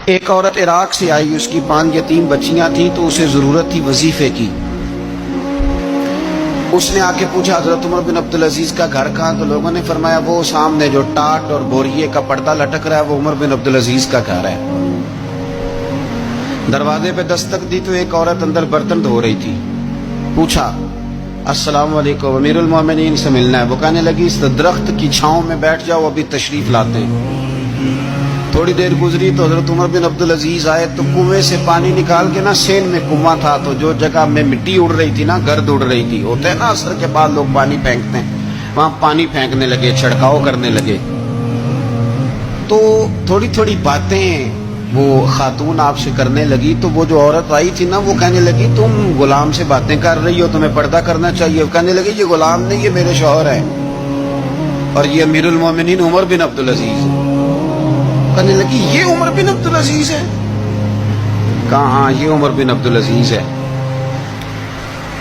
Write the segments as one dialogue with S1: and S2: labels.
S1: ایک عورت عراق سے آئی، اس کی 5 یتیم بچیاں تھیں تو اسے ضرورت تھی وظیفے کی۔ اس نے آ کے پوچھا حضرت عمر بن عبدالعزیز کا گھر کہاں؟ تو لوگوں نے فرمایا وہ سامنے جو ٹاٹ اور بوریے کا پردہ لٹک رہا ہے وہ عمر بن عبدالعزیز کا گھر ہے۔ دروازے پہ دستک دی تو ایک عورت اندر برتن دھو رہی تھی۔ پوچھا السلام علیکم، امیر المومنین سے ملنا ہے۔ وہ کہنے لگی اس درخت کی چھاؤں میں بیٹھ جاؤ، ابھی تشریف لاتے ہیں۔ تھوڑی دیر گزری تو حضرت عمر بن عبدالعزیز آئے تو کنویں سے پانی نکال کے نا، سین میں کنواں تھا تو جو جگہ میں مٹی اڑ رہی تھی نا، گرد اڑ رہی تھی، ہوتا ہے نا عصر کے بعد لوگ پانی پھینکتے ہیں، وہاں پانی پھینکنے لگے، چھڑکاؤ کرنے لگے۔ تو تھوڑی تھوڑی باتیں وہ خاتون آپ سے کرنے لگی تو وہ جو عورت آئی تھی نا وہ کہنے لگی تم غلام سے باتیں کر رہی ہو، تمہیں پردہ کرنا چاہیے۔ کہنے لگی یہ غلام نہیں، یہ میرے شوہر ہیں اور یہ امیر المومنین عمر بن عبدالعزیز ہے۔ کہنے لگی یہ عمر بن عبدالعزیز ہے؟ کہا ہاں یہ عمر بن عبدالعزیز ہے۔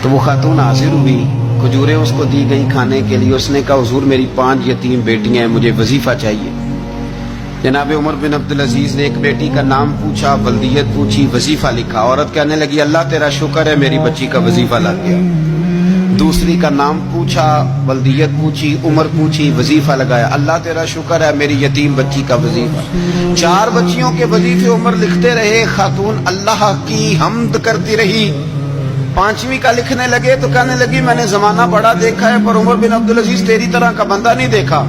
S1: تو وہ خاتون حاضر ہوئی، کھجوریں اس کو دی گئی کھانے کے لیے۔ اس نے کہا حضور میری 5 یتیم بیٹیاں ہیں، مجھے وظیفہ چاہیے۔ جناب عمر بن عبدالعزیز نے ایک بیٹی کا نام پوچھا، ولدیت پوچھی، وظیفہ لکھا۔ عورت کہنے لگی اللہ تیرا شکر ہے میری بچی کا وظیفہ لگ گیا۔ دوسری کا نام پوچھا، ولدیت پوچھی، عمر پوچھی، وظیفہ لگایا۔ اللہ تیرا شکر ہے میری یتیم بچی کا وظیفہ۔ 4 بچیوں کے وظیفے عمر لکھتے رہے، خاتون اللہ کی حمد کرتی رہی۔ 5ویں کا لکھنے لگے تو کہنے لگی میں نے زمانہ بڑا دیکھا ہے پر عمر بن عبدالعزیز تیری طرح کا بندہ نہیں دیکھا۔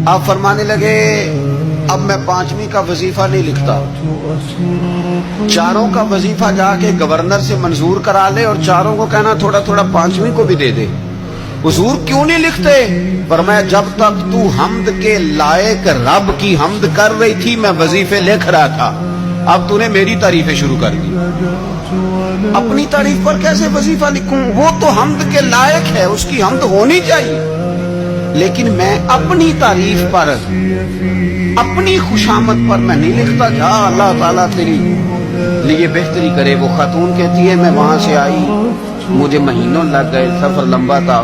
S1: آپ فرمانے لگے اب میں 5ویں کا وظیفہ نہیں لکھتا، 4 کا وظیفہ جا کے گورنر سے منظور کرا لے اور 4 کو کہنا تھوڑا تھوڑا 5ویں کو بھی دے دے۔ حضور کیوں نہیں لکھتے؟ فرمایا جب تک تو حمد کے لائق رب کی حمد کر رہی تھی میں وظیفے لکھ رہا تھا، اب تو نے میری تعریفیں شروع کر دی۔ اپنی تعریف پر کیسے وظیفہ لکھوں؟ وہ تو حمد کے لائق ہے، اس کی حمد ہونی چاہیے، لیکن میں اپنی تعریف پر، اپنی خوشامد پر میں نہیں لکھتا۔ جا اللہ تعالیٰ تیری لیے بہتری کرے۔ وہ خاتون کہتی ہے میں وہاں سے آئی، مجھے مہینوں لگ گئے، سفر لمبا تھا۔